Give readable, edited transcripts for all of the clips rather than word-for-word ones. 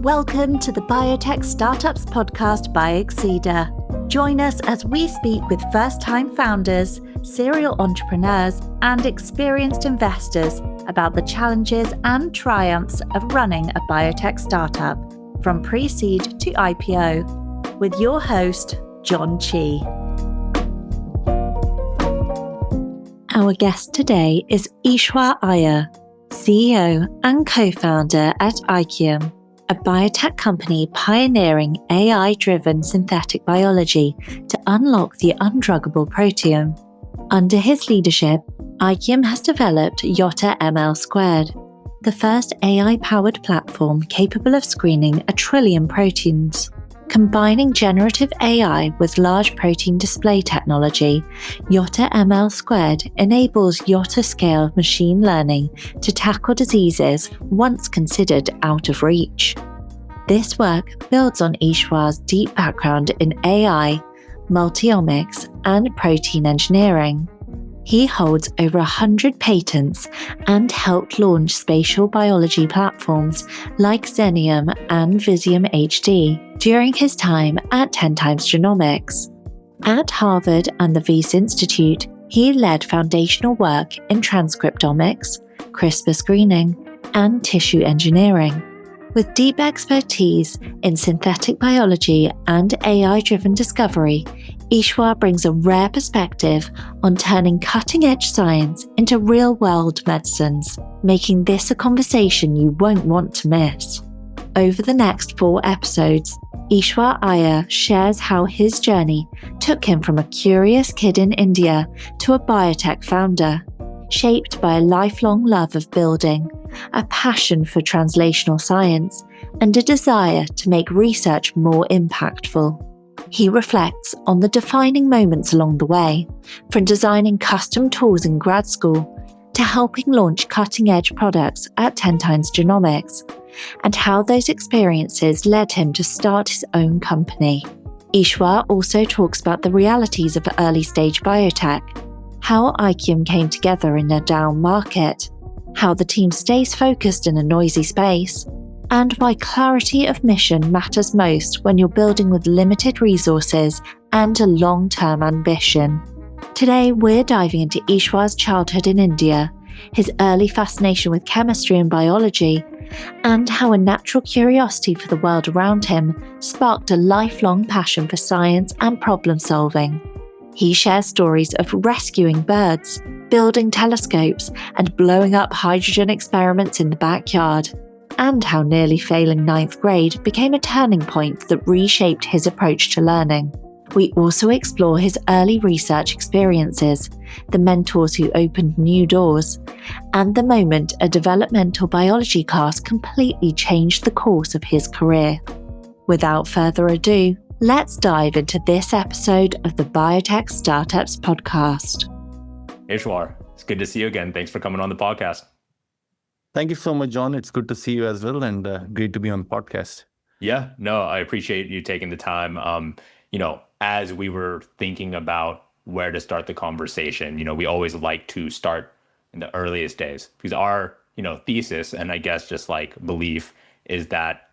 Welcome to the Biotech Startups podcast by Exceeder. Join us as we speak with first-time founders, serial entrepreneurs, and experienced investors about the challenges and triumphs of running a biotech startup, from pre-seed to IPO, with your host, John Chi. Our guest today is Eswar Iyer, CEO and co-founder at Aikium, a biotech company pioneering AI-driven synthetic biology to unlock the undruggable proteome. Under his leadership, Aikium has developed Yotta ML², the first AI-powered platform capable of screening 1 trillion proteins. Combining generative AI with large protein display technology, Yotta ML² enables Yotta-scale machine learning to tackle diseases once considered out of reach. This work builds on Eswar's deep background in AI, multiomics, and protein engineering. He holds over 100 patents and helped launch spatial biology platforms like Xenium and Visium HD during his time at 10x Genomics. At Harvard and the Wyss Institute, he led foundational work in transcriptomics, CRISPR screening, and tissue engineering. With deep expertise in synthetic biology and AI-driven discovery, Eswar brings a rare perspective on turning cutting-edge science into real-world medicines, making this a conversation you won't want to miss. Over the next 4 episodes, Eswar Iyer shares how his journey took him from a curious kid in India to a biotech founder, shaped by a lifelong love of building, a passion for translational science, and a desire to make research more impactful. He reflects on the defining moments along the way, from designing custom tools in grad school to helping launch cutting-edge products at 10x Genomics, and how those experiences led him to start his own company. Eswar also talks about the realities of early-stage biotech, how Aikium came together in a down market, how the team stays focused in a noisy space, and why clarity of mission matters most when you're building with limited resources and a long-term ambition. Today, we're diving into Eswar's childhood in India, his early fascination with chemistry and biology, and how a natural curiosity for the world around him sparked a lifelong passion for science and problem-solving. He shares stories of rescuing birds, building telescopes, and blowing up hydrogen experiments in the backyard, and how nearly failing 9th grade became a turning point that reshaped his approach to learning. We also explore his early research experiences, the mentors who opened new doors, and the moment a developmental biology class completely changed the course of his career. Without further ado, let's dive into this episode of the Biotech Startups podcast. Eswar, it's good to see you again. Thanks for coming on the podcast. Thank you so much, John. It's good to see you as well, and great to be on the podcast. Yeah, no, I appreciate you taking the time. As we were thinking about where to start the conversation, we always like to start in the earliest days, because our, thesis, and I guess just like belief, is that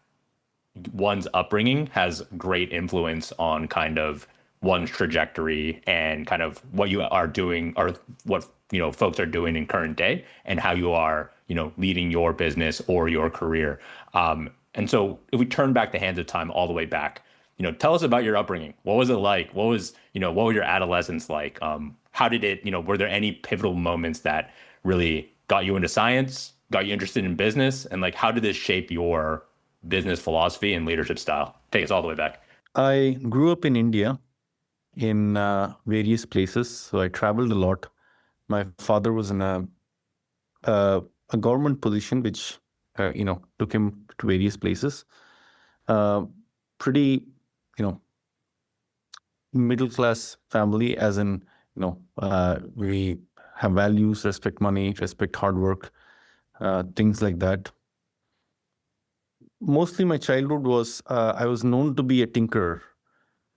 one's upbringing has great influence on kind of one's trajectory and kind of what you are doing, or what folks are doing in current day, and how you are leading your business or your career. And so if we turn back the hands of time all the way back, tell us about your upbringing. What was it like? What was your adolescence like? How did it, were there any pivotal moments that really got you into science, got you interested in business, and like how did this shape your business philosophy and leadership style? Take us all the way back. I grew up in India in various places, so I traveled a lot. My father was in a government position, which took him to various places. Pretty, middle class family, as in we have values, respect money, respect hard work, things like that. Mostly my childhood was, I was known to be a tinkerer.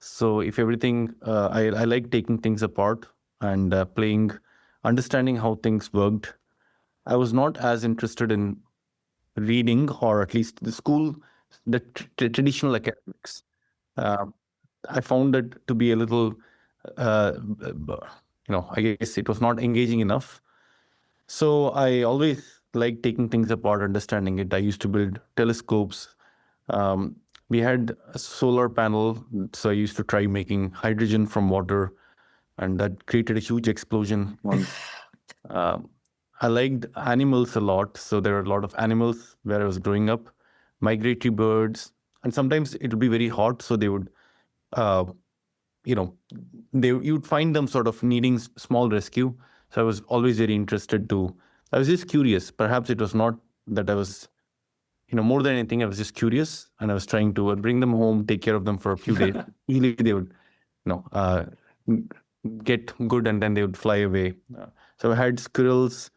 So if everything, I like taking things apart and understanding how things worked. I was not as interested in reading, or at least the school the traditional academics. I found it to be a little, I guess it was not engaging enough. So I always like taking things apart, understanding it. I used to build telescopes. We had a solar panel, so I used to try making hydrogen from water, and that created a huge explosion. I liked animals a lot, so there are a lot of animals where I was growing up, migratory birds, and sometimes it would be very hot, so they would, uh, you know, you'd find them sort of needing small rescue. So I was always very interested to. I was just curious. Perhaps it was not that I was, more than anything, I was just curious, and I was trying to bring them home, take care of them for a few days. Usually they would, get good, and then they would fly away. So I had squirrels,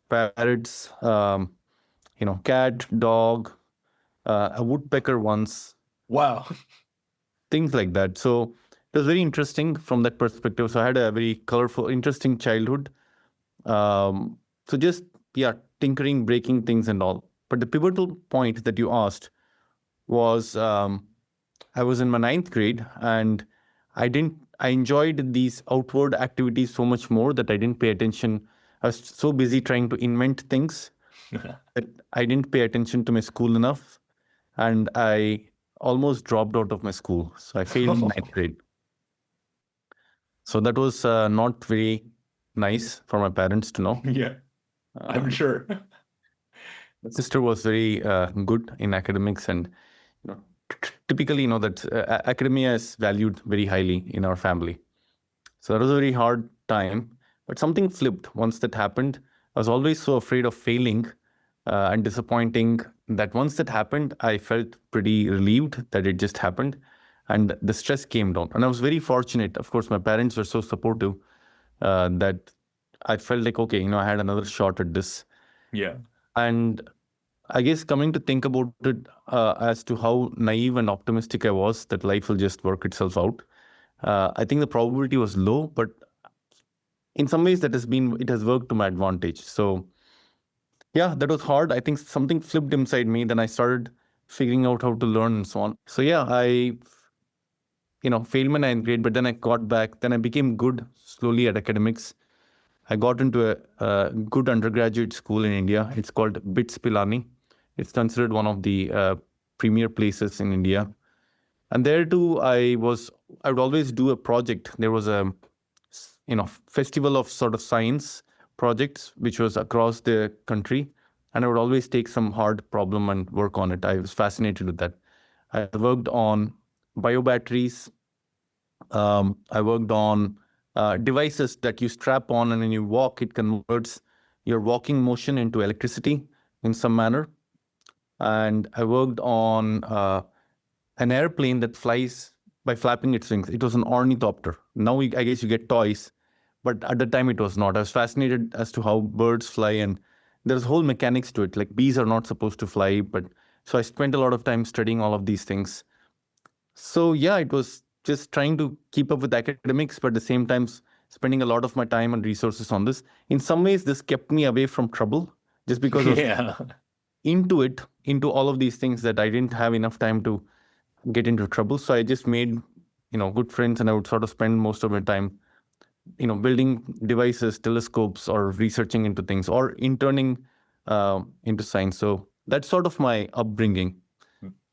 parrots, cat, dog, a woodpecker once. Wow. Things like that. So it was very interesting from that perspective. So I had a very colorful, interesting childhood. So just, tinkering, breaking things and all. But the pivotal point that you asked was, I was in my 9th grade, and I enjoyed these outward activities so much more that I didn't pay attention. I was so busy trying to invent things that I didn't pay attention to my school enough. And I almost dropped out of my school. So I failed in 9th grade. So that was not very nice for my parents to know. Yeah, I'm sure. My sister was very good in academics, and typically, that academia is valued very highly in our family. So that was a very hard time. But something flipped once that happened. I was always so afraid of failing and disappointing that once that happened, I felt pretty relieved that it just happened, and the stress came down. And I was very fortunate. Of course, my parents were so supportive that I felt like, okay, I had another shot at this. Yeah. And I guess coming to think about it as to how naive and optimistic I was that life will just work itself out, I think the probability was low, but in some ways it has worked to my advantage. So yeah, that was hard. I think something flipped inside me. Then I started figuring out how to learn and so on. So yeah, I failed my 9th grade, but then I got back. Then I became good slowly at academics. I got into a good undergraduate school in India. It's called BITS Pilani. It's considered one of the premier places in India. And there too, I would always do a project. There was a, festival of sort of science projects, which was across the country. And I would always take some hard problem and work on it. I was fascinated with that. I worked on biobatteries. I worked on devices that you strap on, and when you walk, it converts your walking motion into electricity in some manner. And I worked on an airplane that flies by flapping its wings. It was an ornithopter. Now, I guess you get toys, but at the time it was not. I was fascinated as to how birds fly, and there's whole mechanics to it. Like bees are not supposed to fly, but so I spent a lot of time studying all of these things. So yeah, it was just trying to keep up with academics, but at the same time spending a lot of my time and resources on this. In some ways, this kept me away from trouble, just because I was into all of these things that I didn't have enough time to get into trouble. So I just made, good friends, and I would sort of spend most of my time, building devices, telescopes, or researching into things, or interning into science. So that's sort of my upbringing.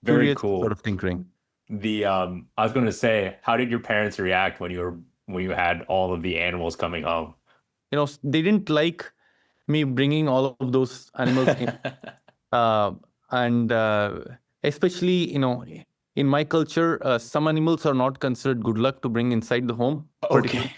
Very cool. Sort of tinkering. I was going to say, how did your parents react when you had all of the animals coming home? They didn't like me bringing all of those animals in. And especially, in my culture, some animals are not considered good luck to bring inside the home. Okay.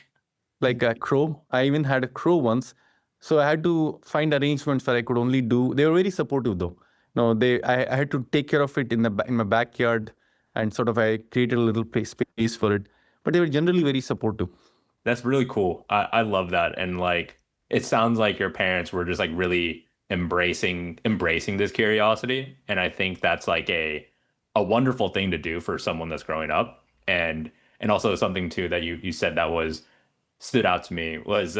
Like a crow. I even had a crow once. So I had to find arrangements where I could only do. They were very supportive, though. I had to take care of it in my backyard, and sort of I created a little space for it. But they were generally very supportive. That's really cool. I love that. And like, it sounds like your parents were just like really embracing this curiosity. And I think that's like a wonderful thing to do for someone that's growing up. And also something too that you said that stood out to me was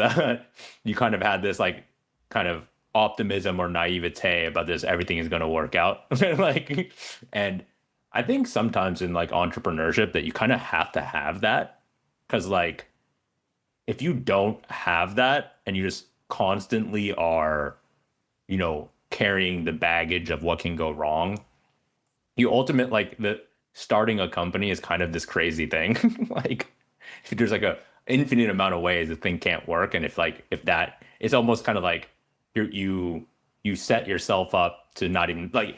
you kind of had this like kind of optimism or naivete about this, everything is going to work out. Like, and I think sometimes in like entrepreneurship that you kind of have to have that because like if you don't have that and you just constantly are, carrying the baggage of what can go wrong, you ultimate like the starting a company is kind of this crazy thing. Like if there's like a infinite amount of ways the thing can't work. And if that it's almost kind of like you set yourself up to not even like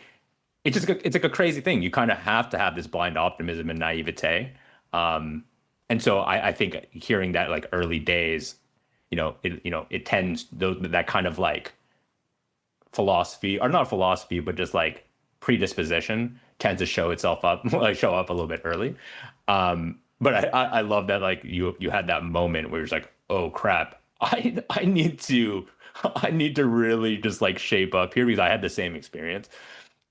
it's like a crazy thing. You kind of have to have this blind optimism and naivete. And so I think hearing that like early days, it tends that kind of like philosophy or not philosophy, but just like predisposition tends to show up a little bit early. But I love that like you had that moment where it's like, oh crap, I need to really just like shape up here because I had the same experience.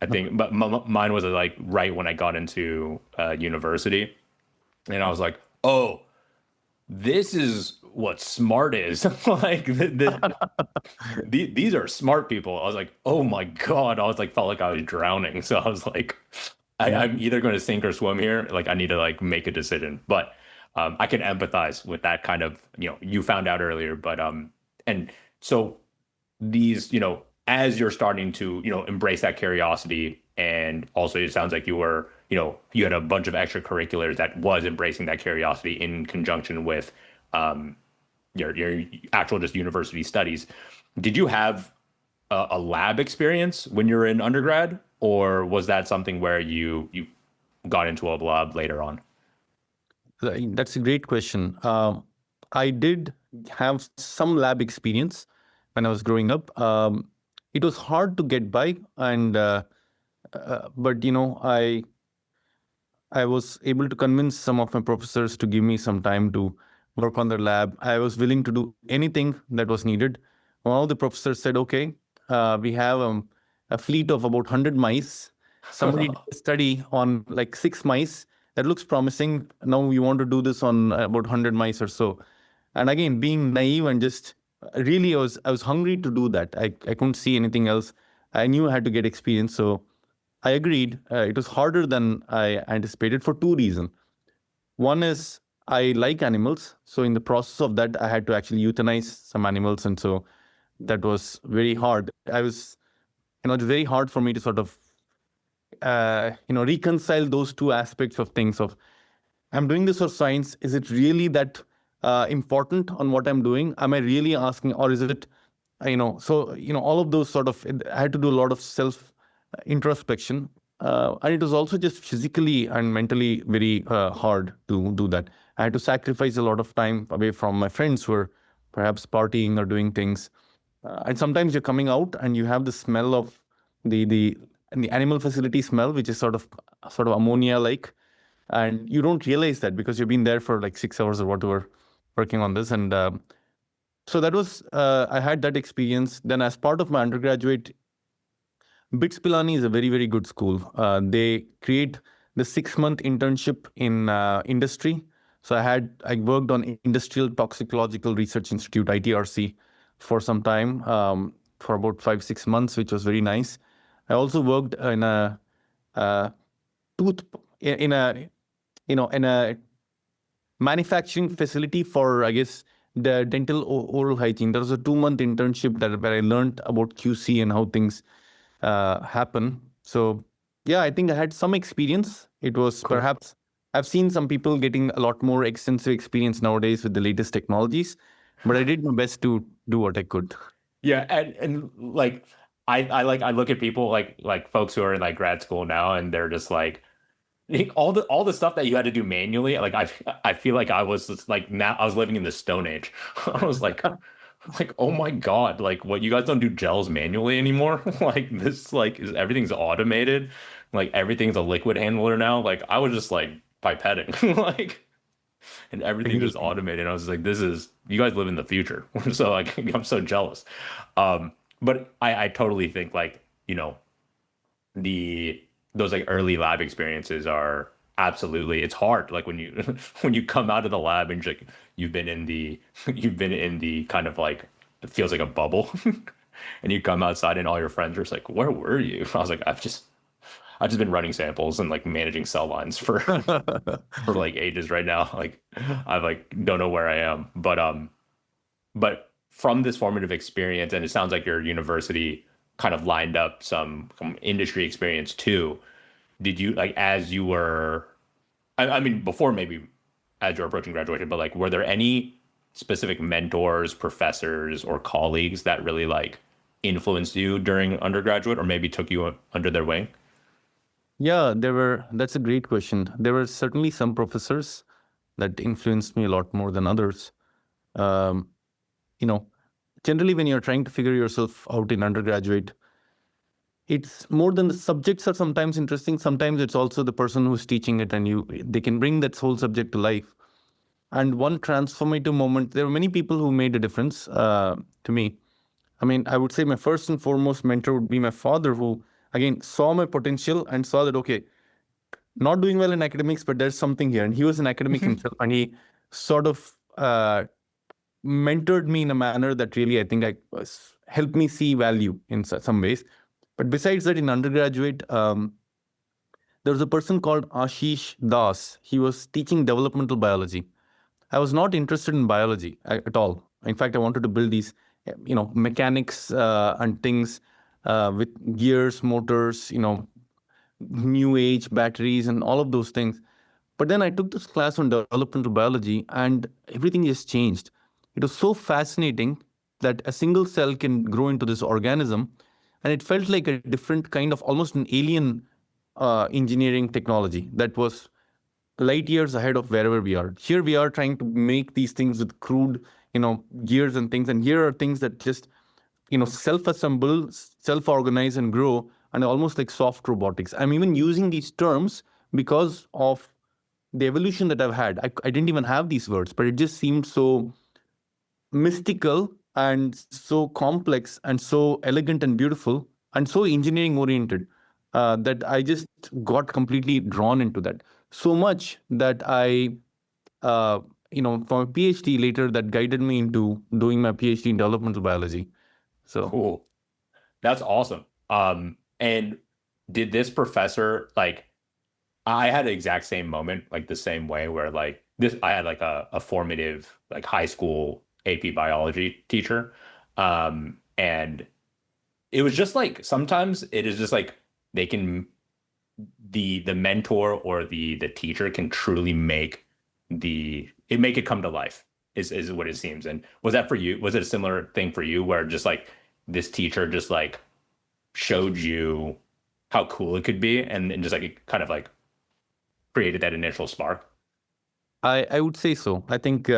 I think, but mine was like right when I got into university, and I was like, oh, this is what smart is. Like these are smart people. I was like, oh my God. I was like, felt like I was drowning. So I was like, I'm either going to sink or swim here. Like I need to like make a decision. But I can empathize with that kind of, you found out earlier. But and so these, as you're starting to, embrace that curiosity, and also it sounds like you were, you had a bunch of extracurriculars that was embracing that curiosity in conjunction with your actual just university studies. Did you have a lab experience when you were in undergrad, or was that something where you got into a lab later on? That's a great question. I did have some lab experience when I was growing up. It was hard to get by, and but I was able to convince some of my professors to give me some time to work on their lab. I was willing to do anything that was needed. One of the professors said, "Okay, we have a fleet of about 100 mice. Somebody did a study on like 6 mice. That looks promising. Now we want to do this on about 100 mice or so." And again, being naive and just really, I was hungry to do that. I couldn't see anything else. I knew I had to get experience, so I agreed. It was harder than I anticipated for 2 reasons. One is I like animals, so in the process of that, I had to actually euthanize some animals, and so that was very hard. It's very hard for me to sort of, reconcile those two aspects of things. Of I'm doing this for science. Is it really that important on what I'm doing? Am I really asking, or is it, So all of those sort of. I had to do a lot of self introspection, and it was also just physically and mentally very hard to do that. I had to sacrifice a lot of time away from my friends who were perhaps partying or doing things. And sometimes you're coming out and you have the smell of the animal facility smell, which is sort of ammonia like, and you don't realize that because you've been there for like 6 hours or whatever working on this. And so that was I had that experience. Then as part of my undergraduate, BITS Pilani is a very, very good school. They create the 6-month internship in industry. So I worked on Industrial Toxicological Research Institute, ITRC, for some time, for about 5-6 months, which was very nice. I also worked in a manufacturing facility for, I guess, the dental oral hygiene. There was a 2-month internship where I learned about QC and how things happen. So yeah, I think I had some experience. It was cool. Perhaps I've seen some people getting a lot more extensive experience nowadays with the latest technologies, but I did my best to do what I could. Yeah, and like I look at people like folks who are in like grad school now, and they're just like all the stuff that you had to do manually. Like I feel like I was just like now I was living in the Stone Age. I was like oh my God, like what, you guys don't do gels manually anymore? Like this is everything's automated. Like everything's a liquid handler now. Like I was just like pipetting like and everything just automated. I was like, you guys live in the future. So like I'm so jealous. But I totally think like, those like early lab experiences are absolutely, it's hard. Like when you come out of the lab and you've been in the kind of like, it feels like a bubble and you come outside and all your friends are just like, where were you? I was like, I've just been running samples and like managing cell lines for like ages right now. Like I like don't know where I am, but from this formative experience, and it sounds like your university kind of lined up some industry experience too. Did you like as you were, I mean, before maybe as you're approaching graduation, but like, were there any specific mentors, professors, or colleagues that really like influenced you during undergraduate, or maybe took you under their wing? Yeah, that's a great question. There were certainly some professors that influenced me a lot more than others. Um, you know, Generally when you're trying to figure yourself out in undergraduate, it's more than the subjects are sometimes interesting. Sometimes it's also the person who's teaching it, and they can bring that whole subject to life. And one transformative moment, there were many people who made a difference to me. I mean, I would say my first and foremost mentor would be my father, who again saw my potential and saw that, okay, not doing well in academics, but there's something here. And he was an academic himself, and he sort of mentored me in a manner that really, I think, helped me see value in some ways. But besides that, in undergraduate, there was a person called Ashish Das. He was teaching developmental biology. I was not interested in biology at all. In fact, I wanted to build these, mechanics and things with gears, motors, new age batteries and all of those things. But then I took this class on developmental biology and everything just changed. It was so fascinating that a single cell can grow into this organism. And it felt like a different kind of almost an alien engineering technology that was light years ahead of wherever we are. Here we are trying to make these things with crude, gears and things. And here are things that just, self-assemble, self-organize and grow, and almost like soft robotics. I'm even using these terms because of the evolution that I've had. I didn't even have these words, but it just seemed so mystical and so complex and so elegant and beautiful and so engineering oriented that I just got completely drawn into that. So much that I, for a PhD later, that guided me into doing my PhD in developmental biology. So Cool. That's awesome. And did this professor like, I had the exact same moment, like the same way where like this, I had like a formative like high school AP biology teacher. And it was just like, sometimes it is just like they can, the mentor or the teacher can truly make it come to life is what it seems. And was that for you? Was it a similar thing for you where just like this teacher just like showed you how cool it could be and just like it kind of like created that initial spark? I would say so. I think,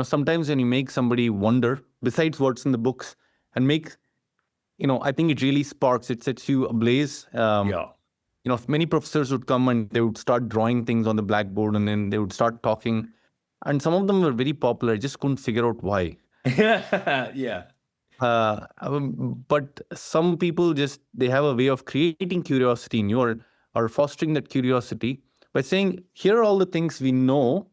sometimes when you make somebody wonder, besides what's in the books, and I think it really sparks, it sets you ablaze. Yeah. Many professors would come and they would start drawing things on the blackboard and then they would start talking. And some of them were very popular. I just couldn't figure out why. Yeah. But some people they have a way of creating curiosity in you or fostering that curiosity by saying, here are all the things we know,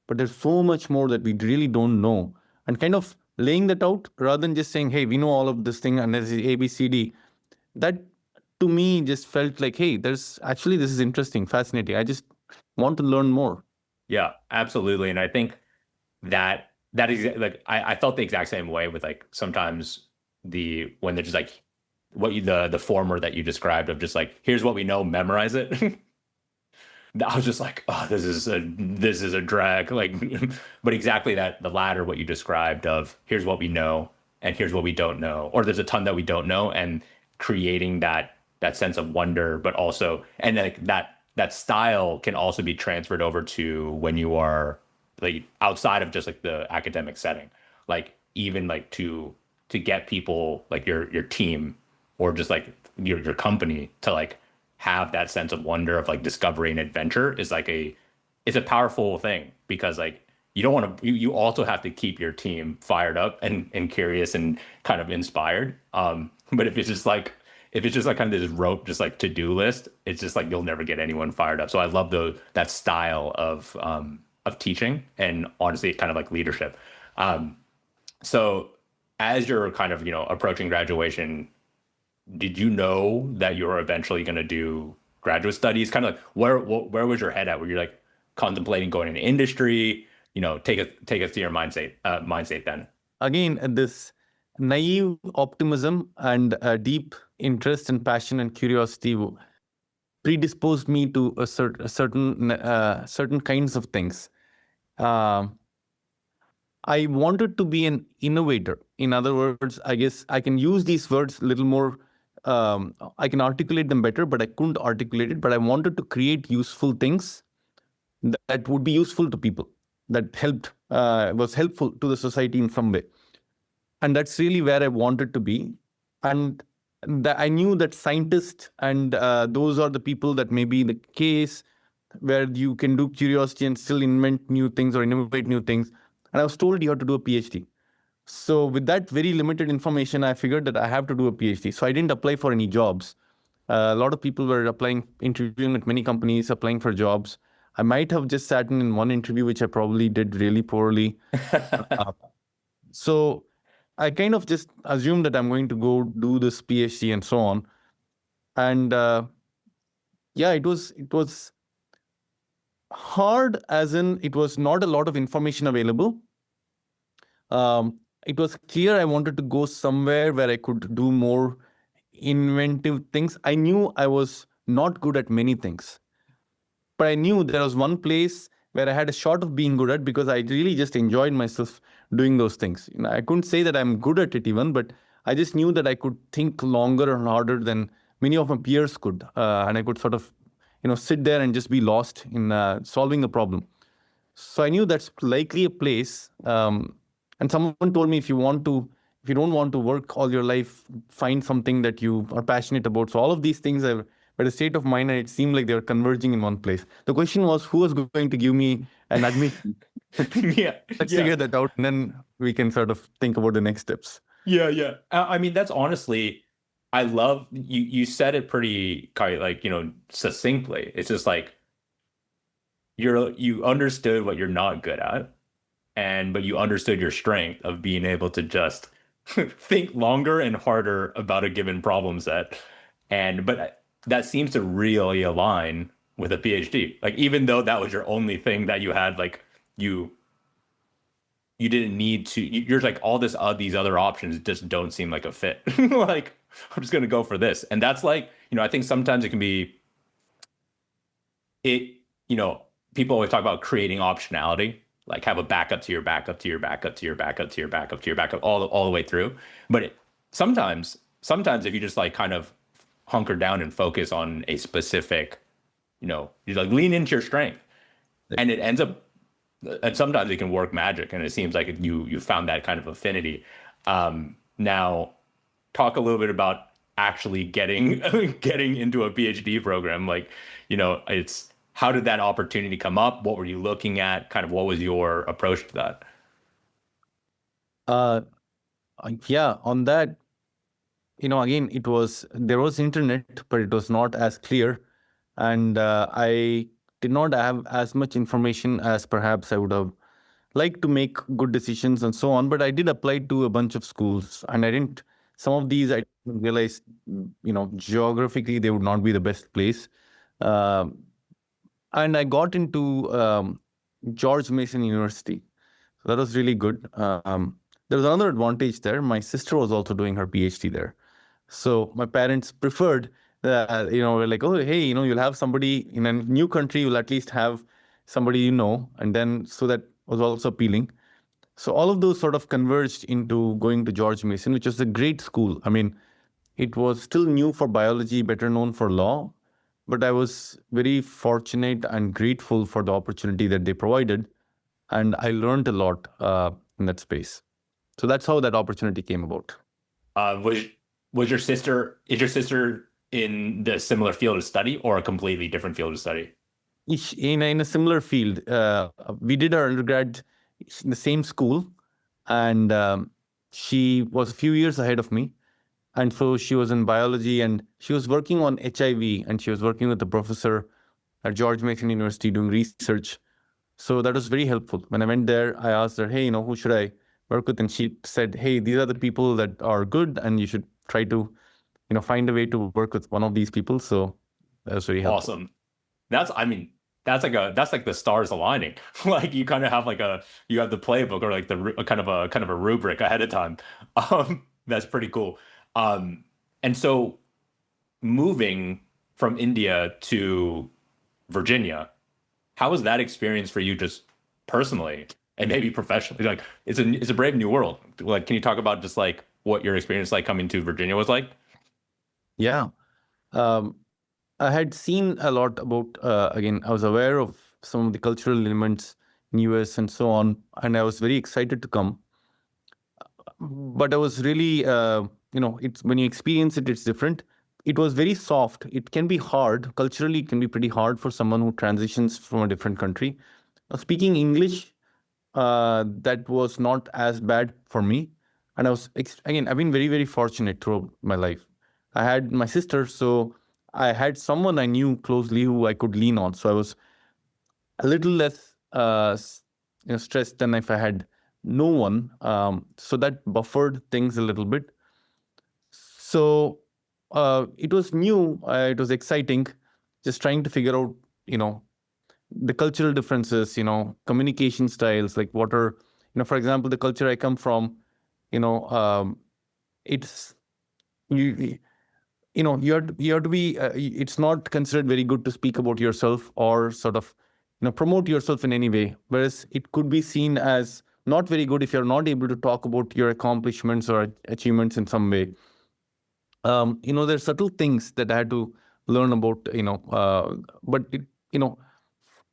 but there's so much more that we really don't know. And kind of laying that out rather than just saying, hey, we know all of this thing and this is A, B, C, D. That to me just felt like, hey, this is interesting, fascinating. I just want to learn more. Yeah, absolutely. And I think that is like, I felt the exact same way with like sometimes when they're just like the former that you described of just like, here's what we know, memorize it. I was just like, oh, this is a drag. Like, but exactly that, the latter, what you described of here's what we know and here's what we don't know, or there's a ton that we don't know, and creating that sense of wonder, but also, and like that style can also be transferred over to when you are like outside of just like the academic setting, like even like to get people like your team or just like your company to like have that sense of wonder of like discovery and adventure is like it's a powerful thing, because like you don't want to, you also have to keep your team fired up and curious and kind of inspired. But if it's just like kind of this rote, just like to-do list, it's just like you'll never get anyone fired up. So I love that style of teaching and honestly kind of like leadership. So as you're kind of, approaching graduation, did you know that you were eventually going to do graduate studies? Kind of like where was your head at? Were you like contemplating going into industry? Take us to your mindset then. Again, this naive optimism and deep interest and passion and curiosity predisposed me to a certain kinds of things. I wanted to be an innovator. In other words, I guess I can use these words a little more. I can articulate them better, but I couldn't articulate it. But I wanted to create useful things that would be useful to people, that was helpful to the society in some way. And that's really where I wanted to be. And I knew that scientists and those are the people that may be the case where you can do curiosity and still invent new things or innovate new things. And I was told you have to do a PhD. So with that very limited information, I figured that I have to do a PhD. So I didn't apply for any jobs. A lot of people were interviewing at many companies, applying for jobs. I might have just sat in one interview, which I probably did really poorly. So I kind of just assumed that I'm going to go do this PhD and so on. And it was hard, as in it was not a lot of information available. It was clear I wanted to go somewhere where I could do more inventive things. I knew I was not good at many things, but I knew there was one place where I had a shot of being good at, because I really just enjoyed myself doing those things. I couldn't say that I'm good at it even, but I just knew that I could think longer and harder than many of my peers could. And I could sort of, sit there and just be lost in solving a problem. So I knew that's likely a place. And someone told me, if you don't want to work all your life, find something that you are passionate about. So all of these things are but a state of mind, and it seemed like they were converging in one place. The question was, who was going to give me an admission? Let's figure that out, and then we can sort of think about the next steps. Yeah. I mean, that's honestly, I love you said it pretty succinctly. It's just like you understood what you're not good at, but you understood your strength of being able to just think longer and harder about a given problem set, but that seems to really align with a PhD. Like, even though that was your only thing that you had, like you didn't need to, you're like, all these other options just don't seem like a fit. Like, I'm just going to go for this. And that's like, I think sometimes it can be, people always talk about creating optionality, like have a backup to your backup to your backup to your backup to your backup to your backup all the way through. But sometimes if you just like kind of hunker down and focus on a specific, you like lean into your strength, and it ends up, and sometimes it can work magic, and it seems like you found that kind of affinity. Now talk a little bit about actually getting into a PhD program. Like, it's, how did that opportunity come up? What were you looking at? Kind of what was your approach to that? On that, again, there was internet, but it was not as clear. And I did not have as much information as perhaps I would have liked to make good decisions and so on. But I did apply to a bunch of schools, and some of these I didn't realize, geographically, they would not be the best place. And I got into George Mason University. So that was really good. There was another advantage there. My sister was also doing her PhD there. So my parents preferred, we're like, oh, hey, you'll have somebody in a new country, you'll at least have somebody, and then, so that was also appealing. So all of those sort of converged into going to George Mason, which was a great school. I mean, it was still new for biology, better known for law, but I was very fortunate and grateful for the opportunity that they provided. And I learned a lot in that space. So that's how that opportunity came about. Is your sister in the similar field of study or a completely different field of study? In a similar field. We did our undergrad in the same school, and she was a few years ahead of me. And so she was in biology, and she was working on HIV, and she was working with a professor at George Mason University doing research. So that was very helpful. When I went there, I asked her, hey, who should I work with? And she said, hey, these are the people that are good, and you should try to, find a way to work with one of these people. So That was very helpful. Awesome. That's like the stars aligning. Like you kind of have you have the playbook or like a kind of a rubric ahead of time. That's pretty cool. And so moving from India to Virginia, how was that experience for you just personally and maybe professionally? Like it's a brave new world. Like, can you talk about just like what your experience like coming to Virginia was like? Yeah. Um, I had seen a lot about, again, I was aware of some of the cultural elements in US and so on, and I was very excited to come. But I was really, it's when you experience it, it's different. It was very soft. It can be hard. Culturally, it can be pretty hard for someone who transitions from a different country. Speaking English, that was not as bad for me. And again, I've been very, very fortunate throughout my life. I had my sister, so I had someone I knew closely who I could lean on. So I was a little less stressed than if I had no one. So that buffered things a little bit. So it was new. It was exciting, just trying to figure out, the cultural differences, communication styles, like what are, for example, the culture I come from, it's you you have to be. It's not considered very good to speak about yourself or sort of promote yourself in any way. Whereas it could be seen as not very good if you're not able to talk about your accomplishments or achievements in some way. There's subtle things that I had to learn about. But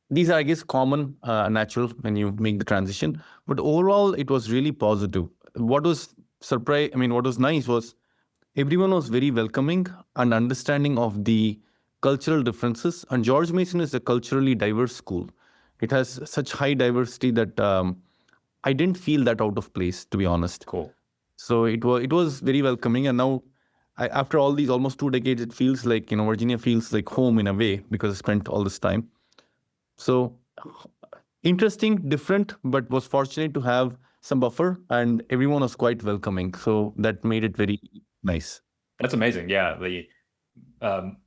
these are, I guess, common, natural when you make the transition. But overall, it was really positive. What was what was nice was everyone was very welcoming and understanding of the cultural differences. And George Mason is a culturally diverse school. It has such high diversity that I didn't feel that out of place, to be honest. Cool. So it was very welcoming. And now, after all these almost 2 decades, it feels like Virginia feels like home in a way because I spent all this time. So interesting, different, but was fortunate to have some buffer, and everyone was quite welcoming. So that made it very nice. That's amazing. Yeah,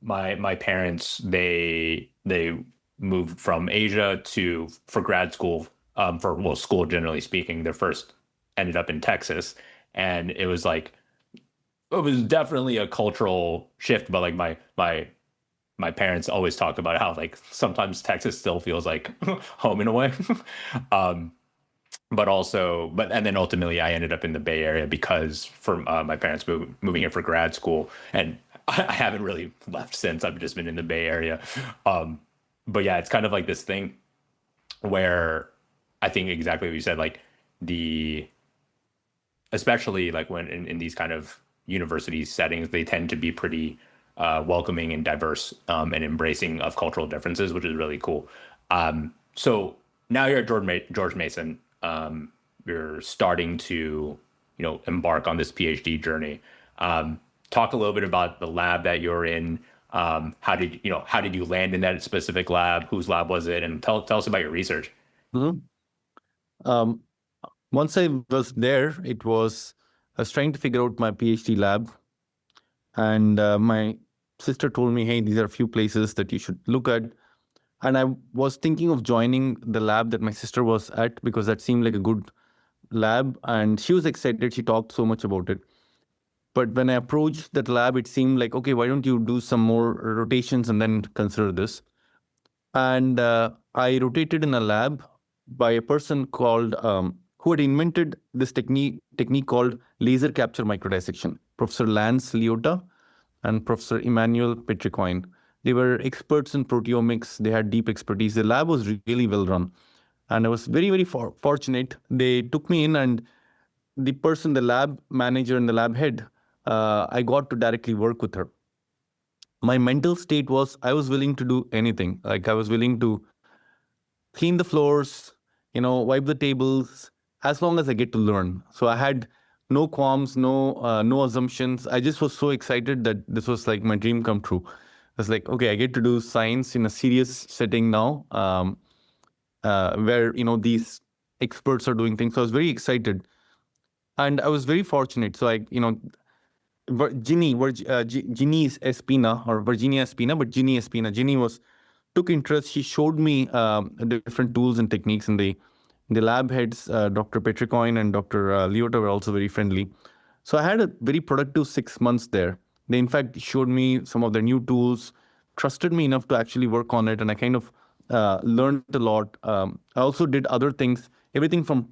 my parents they moved from Asia for grad school, for school generally speaking. Their first ended up in Texas, and it was definitely a cultural shift. But like my parents always talk about how like sometimes Texas still feels like home in a way. And then ultimately I ended up in the Bay Area because for my parents moving here for grad school, and I haven't really left since. I've just been in the Bay Area. But yeah, it's kind of like this thing where I think exactly what you said, like especially like when in these kind of university settings, they tend to be pretty welcoming and diverse, and embracing of cultural differences, which is really cool. So now you're at George Mason. You're starting to, embark on this PhD journey. Talk a little bit about the lab that you're in. How did you land in that specific lab? Whose lab was it? And tell us about your research. Mm-hmm. Once I was there, I was trying to figure out my PhD lab, and my sister told me, "Hey, these are a few places that you should look at." And I was thinking of joining the lab that my sister was at because that seemed like a good lab, and she was excited. She talked so much about it. But when I approached that lab, it seemed like, okay, why don't you do some more rotations and then consider this? And I rotated in a lab by a person called who had invented this technique called laser capture microdissection, Professor Lance Liotta and Professor Emmanuel Petricoin. They were experts in proteomics. They had deep expertise. The lab was really well run. And I was very, very fortunate. They took me in, and the lab manager and the lab head, I got to directly work with her. My mental state was I was willing to do anything. Like I was willing to clean the floors, wipe the tables, as long as I get to learn. So I had no qualms, no assumptions. I just was so excited that this was like my dream come true. I was like, okay, I get to do science in a serious setting now, where these experts are doing things. So I was very excited, and I was very fortunate. So Ginny Espina or Virginia Espina, but Ginny Espina. Ginny took interest. She showed me the different tools and techniques in the lab heads. Dr. Petricoin and Dr. Leota were also very friendly. So I had a very productive 6 months there. They in fact showed me some of their new tools, trusted me enough to actually work on it, and I kind of learned a lot. I also did other things, everything from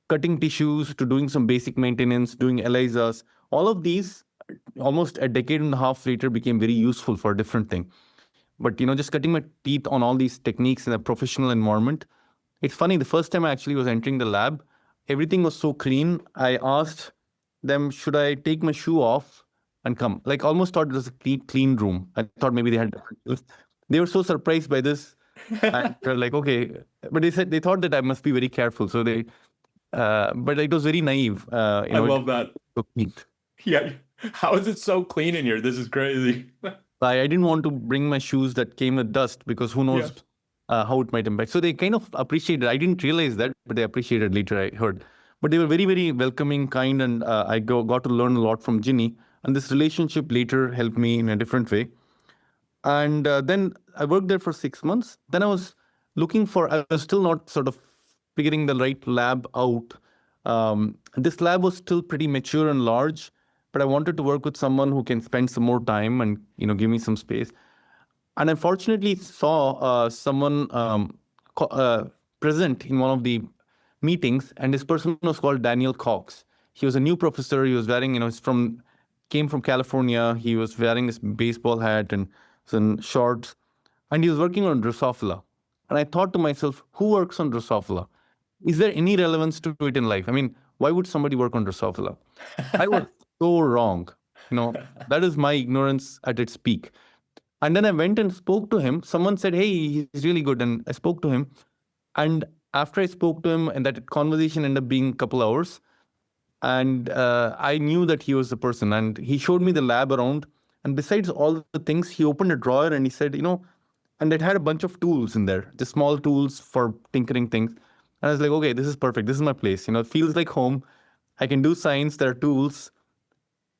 cutting tissues to doing some basic maintenance, doing ELISAs. All of these, almost a decade and a half later, became very useful for a different thing. But just cutting my teeth on all these techniques in a professional environment. It's funny, the first time I actually was entering the lab, everything was so clean. I asked them, should I take my shoe off and come? Like almost thought it was a clean room. I thought maybe they had different shoes. They were so surprised by this. And they're like, okay. But they thought that I must be very careful. So but it was very naive. I love that. Yeah. How is it so clean in here? This is crazy. I didn't want to bring my shoes that came with dust because who knows how it might impact. So they kind of appreciated. I didn't realize that, but they appreciated later, I heard. But they were very, very welcoming, kind, and I got to learn a lot from Ginny. And this relationship later helped me in a different way. And then I worked there for 6 months. Then I was I was still not sort of figuring the right lab out. This lab was still pretty mature and large, but I wanted to work with someone who can spend some more time and give me some space. And I fortunately saw someone present in one of the meetings, and this person was called Daniel Cox. He was a new professor. He was wearing, came from California. He was wearing this baseball hat and some shorts, and he was working on Drosophila. And I thought to myself, who works on Drosophila? Is there any relevance to it in life? I mean, why would somebody work on Drosophila? I was so wrong. That is my ignorance at its peak. And then I went and spoke to him. Someone said, hey, he's really good. And I spoke to him. And after I spoke to him, and that conversation ended up being a couple hours, and I knew that he was the person. And he showed me the lab around. And besides all the things, he opened a drawer and he said, and it had a bunch of tools in there, just small tools for tinkering things. And I was like, okay, this is perfect. This is my place. It feels like home. I can do science. There are tools.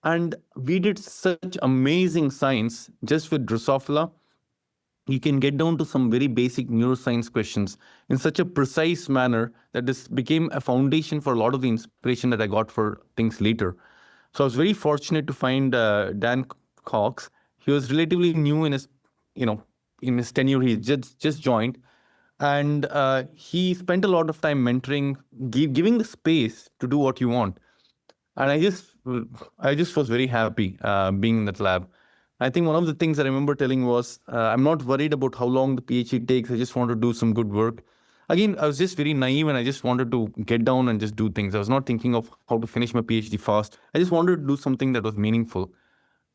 And we did such amazing science just with Drosophila. You can get down to some very basic neuroscience questions in such a precise manner that this became a foundation for a lot of the inspiration that I got for things later. So I was very fortunate to find Dan Cox. He was relatively new in his tenure. He just joined. And he spent a lot of time mentoring, giving the space to do what you want. And I just was very happy being in that lab. I think one of the things I remember telling was, I'm not worried about how long the PhD takes. I just want to do some good work. Again, I was just very naive and I just wanted to get down and just do things. I was not thinking of how to finish my PhD fast. I just wanted to do something that was meaningful.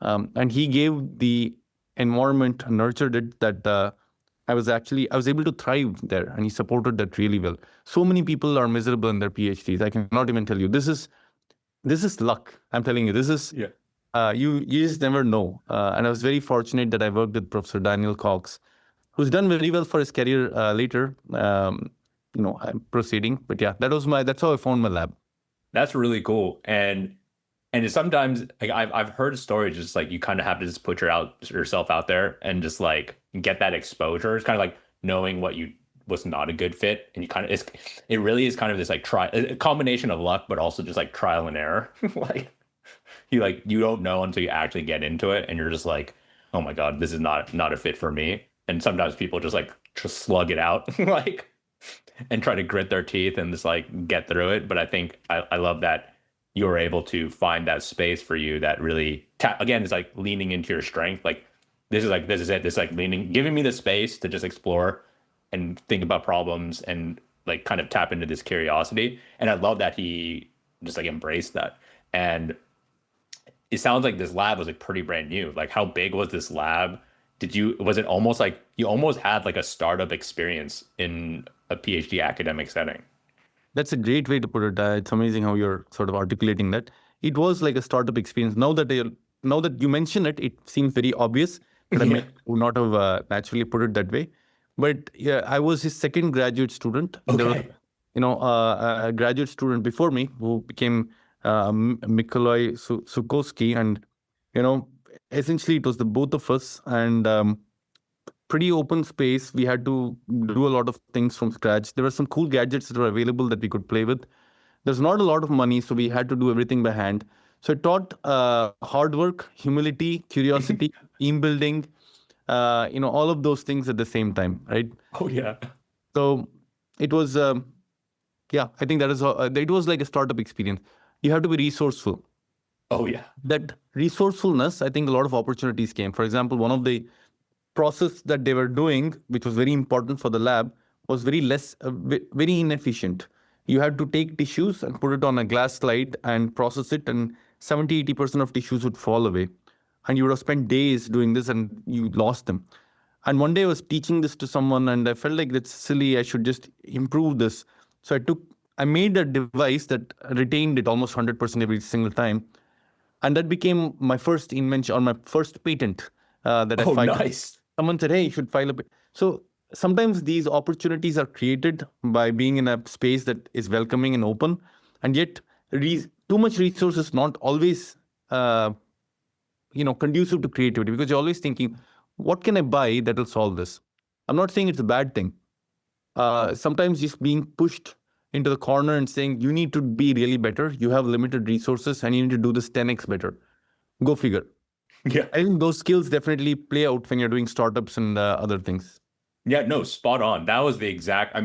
And he gave the environment, nurtured it, that I was able to thrive there, and he supported that really well. So many people are miserable in their PhDs. I cannot even tell you. This is luck. I'm telling you, this is, you just never know. And I was very fortunate that I worked with Professor Daniel Cox, who's done very well for his career later. I'm proceeding, but yeah, that's how I found my lab. That's really cool. And sometimes like I've heard stories just like you kind of have to just put yourself out there and just like get that exposure. It's kind of like knowing what was not a good fit, and it really is kind of this like a combination of luck, but also just like trial and error. you don't know until you actually get into it, and you're just like, oh my God, this is not a fit for me. And sometimes people just slug it out like and try to grit their teeth and just like get through it. But I think I love that you were able to find that space for you that really again is like leaning into your strength. Like this is it. This is like giving me the space to just explore and think about problems and like kind of tap into this curiosity. And I love that he just like embraced that. And it sounds like this lab was like pretty brand new. Like how big was this lab? Was it almost like you almost had like a startup experience in a PhD academic setting? That's a great way to put it. It's amazing how you're sort of articulating that. It was like a startup experience. Now that you mention it, it seems very obvious, but I would not have naturally put it that way. But yeah, I was his second graduate student. Okay. There was, a graduate student before me who became Mikolai Sukoski, and essentially it was the both of us, and pretty open space. We had to do a lot of things from scratch. There were some cool gadgets that were available that we could play with. There's not a lot of money, so we had to do everything by hand. So it taught hard work, humility, curiosity, team building, all of those things at the same time, right? Oh yeah. So it was, I think that is it was like a startup experience. You have to be resourceful. Oh yeah. That resourcefulness, I think a lot of opportunities came. For example, one of the process that they were doing, which was very important for the lab, was very inefficient. You had to take tissues and put it on a glass slide and process it, and 70-80% of tissues would fall away. And you would have spent days doing this and you lost them. And one day I was teaching this to someone and I felt like that's silly. I should just improve this. So I made a device that retained it almost 100% every single time. And that became my first invention or my first patent that I filed. Nice. Someone said, hey, you should file a patent. So sometimes these opportunities are created by being in a space that is welcoming and open. And yet too much resource is not always conducive to creativity, because you're always thinking, what can I buy that will solve this? I'm not saying it's a bad thing. Sometimes just being pushed into the corner and saying, you need to be really better. You have limited resources and you need to do this 10x better. Go figure. Yeah. I think those skills definitely play out when you're doing startups and other things. Yeah, no, spot on. That was the exact,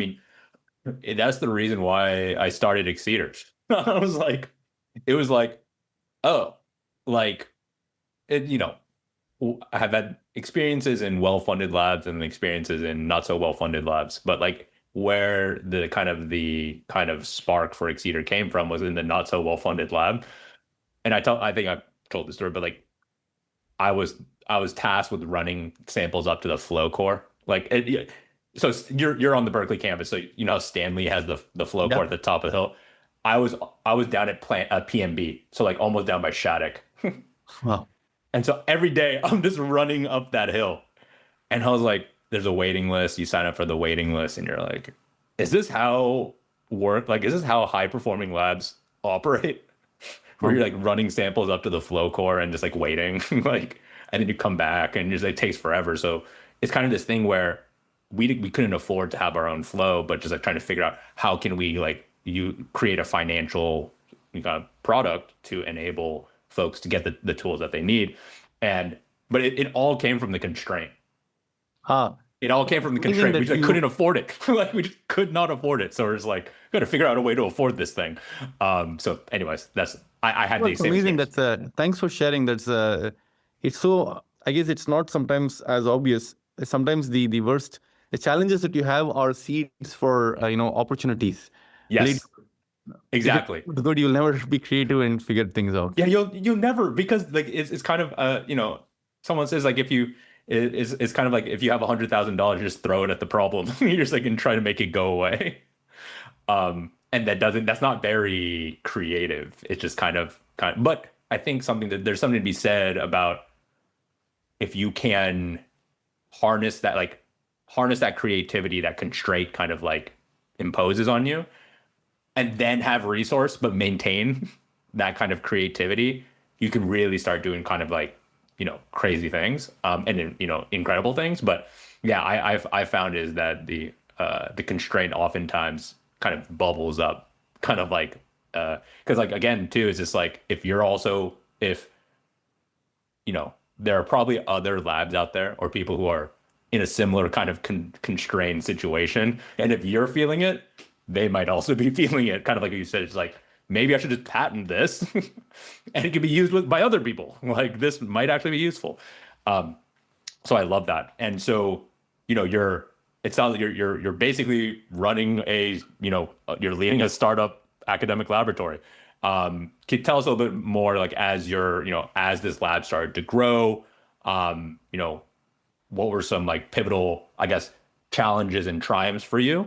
that's the reason why I started Exceeders. I was like, it was like, oh, like, I have had experiences in well-funded labs and experiences in not so well-funded labs, but like where the kind of spark for Exceeder came from was in the not so well-funded lab. And I think I've told the story, but like I was tasked with running samples up to the flow core. So you're on the Berkeley campus, so Stanley has the flow core at the top of the hill. I was down at PMB, so like almost down by Shattuck. Wow. And so every day I'm just running up that hill. And I was like, there's a waiting list. You sign up for the waiting list and you're like, is this how is this how high performing labs operate? Where you're like running samples up to the flow core and just like waiting, and then you come back and it takes forever. So it's kind of this thing where we couldn't afford to have our own flow, but just like trying to figure out how can we you create a financial product to enable folks to get the tools that they need. But it all came from the constraint. It all came from the constraint. We just couldn't afford it. We just could not afford it. So we're just like, got to figure out a way to afford this thing. So anyways, I had these same amazing. Thanks for sharing. It's so, I guess it's not sometimes as obvious. Sometimes the challenges that you have are seeds for, opportunities. Yes. Exactly. Good, you'll never be creative and figure things out. Yeah, you'll never, because it's kind of someone says it's kind of like if you have $100,000, just throw it at the problem. You're just and try to make it go away. And that's not very creative. It's just kind of but I think there's something to be said about if you can harness that creativity that constraint kind of imposes on you, and then have resource, but maintain that kind of creativity, you can really start doing kind of crazy things, and incredible things. But yeah, I found is that the constraint oftentimes kind of bubbles up, kind of because again too, is just if there are probably other labs out there or people who are in a similar kind of constrained situation, and if you're feeling it, they might also be feeling it. Kind of like you said, it's maybe I should just patent this and it can be used by other people. This might actually be useful. So I love that. And so, it sounds like you're basically running you're leading a startup academic laboratory. Can you tell us a little bit more, as as this lab started to grow, what were some pivotal, I guess, challenges and triumphs for you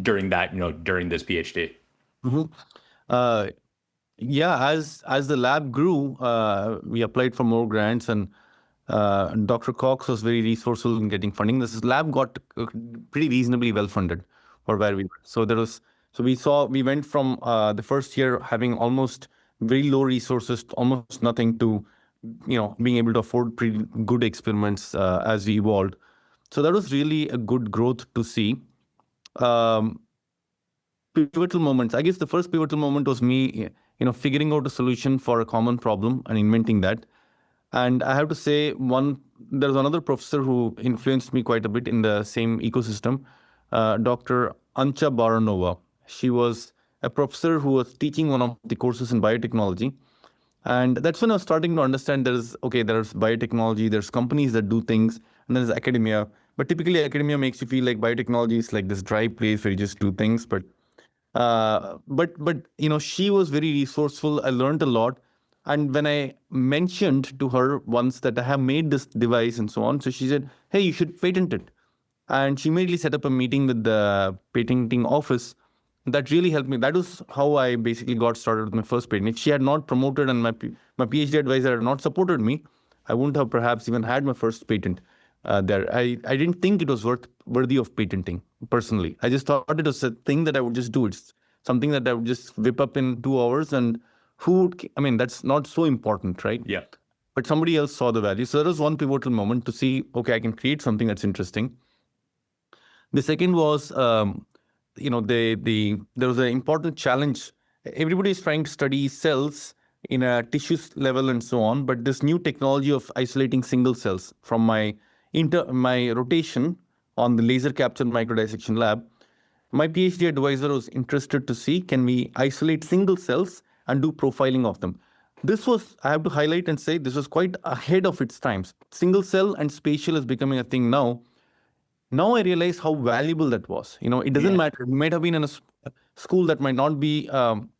during this PhD? Mm-hmm. Yeah, as the lab grew, we applied for more grants, and Dr. Cox was very resourceful in getting funding. This lab got pretty reasonably well funded for where we were. So there was So we went from the first year having almost very low resources, almost nothing, to being able to afford pretty good experiments as we evolved. So that was really a good growth to see. Pivotal moments. I guess the first pivotal moment was me, figuring out a solution for a common problem and inventing that. And I have to say, there's another professor who influenced me quite a bit in the same ecosystem, Dr. Ancha Baranova. She was a professor who was teaching one of the courses in biotechnology. And that's when I was starting to understand there's biotechnology, there's companies that do things, and there's academia. But typically academia makes you feel like biotechnology is like this dry place where you just do things. But she was very resourceful. I learned a lot. And when I mentioned to her once that I have made this device and so on, so she said, hey, you should patent it. And she immediately set up a meeting with the patenting office. That really helped me. That was how I basically got started with my first patent. If she had not promoted and my PhD advisor had not supported me, I wouldn't have perhaps even had my first patent there. I didn't think it was worthy of patenting, personally. I just thought it was a thing that I would just do. It's something that I would just whip up in 2 hours, and that's not so important, right? Yeah. But somebody else saw the value. So that was one pivotal moment to see, okay, I can create something that's interesting. The second was, there was an important challenge. Everybody is trying to study cells in a tissue level and so on, but this new technology of isolating single cells from my rotation on the laser captured microdissection lab, my PhD advisor was interested to see, can we isolate single cells and do profiling of them? This was, I have to highlight and say, this was quite ahead of its times. Single cell and spatial is becoming a thing now. Now I realize how valuable that was. It doesn't matter. You might have been in a school that might not be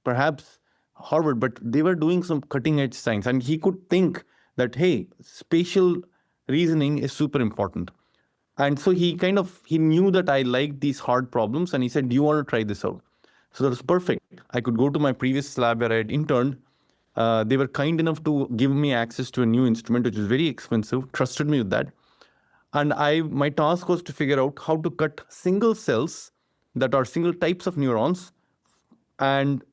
perhaps Harvard, but they were doing some cutting edge science. And he could think that, hey, spatial reasoning is super important. And so he knew that I liked these hard problems. And he said, do you want to try this out? So that was perfect. I could go to my previous lab where I had interned. They were kind enough to give me access to a new instrument, which was very expensive, trusted me with that. And my task was to figure out how to cut single cells that are single types of neurons and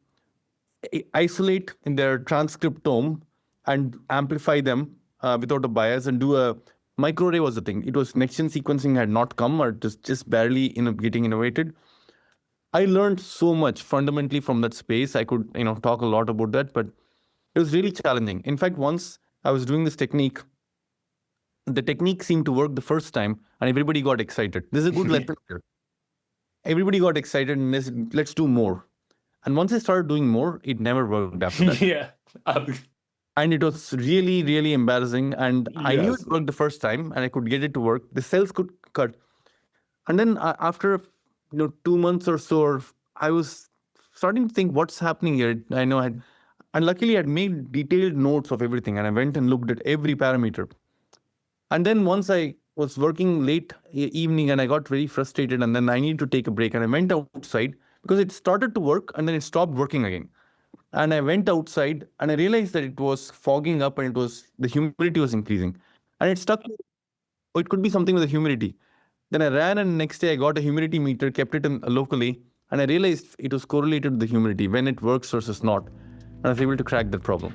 isolate in their transcriptome and amplify them without a bias and do a microarray was the thing. It was next-gen sequencing had not come, or just barely getting innovated. I learned so much fundamentally from that space. I could talk a lot about that, but it was really challenging. In fact, once I was doing this technique, the technique seemed to work the first time, and everybody got excited. This is a good lesson here. Everybody got excited, and let's do more. And once I started doing more, it never worked after that. Yeah. And it was really, really embarrassing. And I knew it worked the first time, and I could get it to work. The cells could cut. And then after 2 months or so, I was starting to think, what's happening here? And luckily, I'd made detailed notes of everything, and I went and looked at every parameter. And then once I was working late evening and I got very frustrated, and then I needed to take a break, and I went outside because it started to work and then it stopped working again. And I went outside and I realized that it was fogging up and the humidity was increasing. And it stuck. It could be something with the humidity. Then I ran, and next day I got a humidity meter, kept it locally, and I realized it was correlated to the humidity, when it works versus not. And I was able to crack that problem.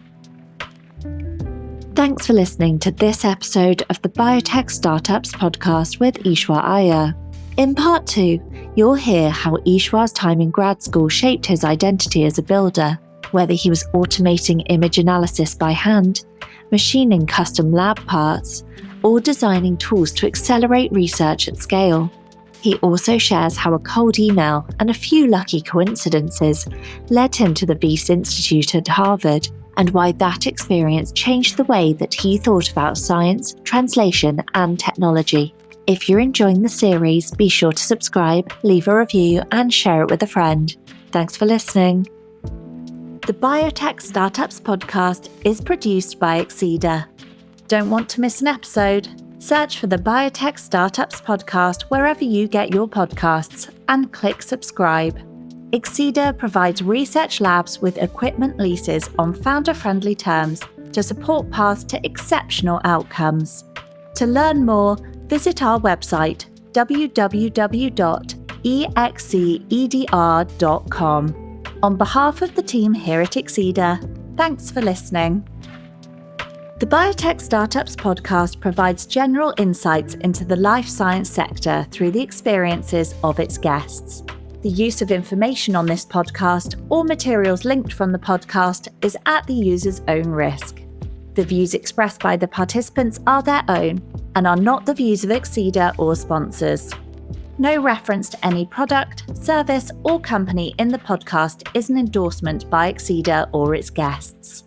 Thanks for listening to this episode of the Biotech Startups podcast with Eswar Iyer. In part 2, you'll hear how Eswar's time in grad school shaped his identity as a builder, whether he was automating image analysis by hand, machining custom lab parts, or designing tools to accelerate research at scale. He also shares how a cold email and a few lucky coincidences led him to the Wyss Institute at Harvard, and why that experience changed the way that he thought about science, translation, and technology. If you're enjoying the series, be sure to subscribe, leave a review, and share it with a friend. Thanks for listening. The Biotech Startups podcast is produced by Exceeder. Don't want to miss an episode? Search for the Biotech Startups podcast wherever you get your podcasts and click subscribe. Exceeder provides research labs with equipment leases on founder-friendly terms to support paths to exceptional outcomes. To learn more, visit our website www.exceeder.com. exedr.com. On behalf of the team here at Exeda, thanks for listening. The Biotech Startups podcast provides general insights into the life science sector through the experiences of its guests. The use of information on this podcast or materials linked from the podcast is at the user's own risk. The views expressed by the participants are their own and are not the views of Exeda or sponsors. No reference to any product, service, or company in the podcast is an endorsement by Exeda or its guests.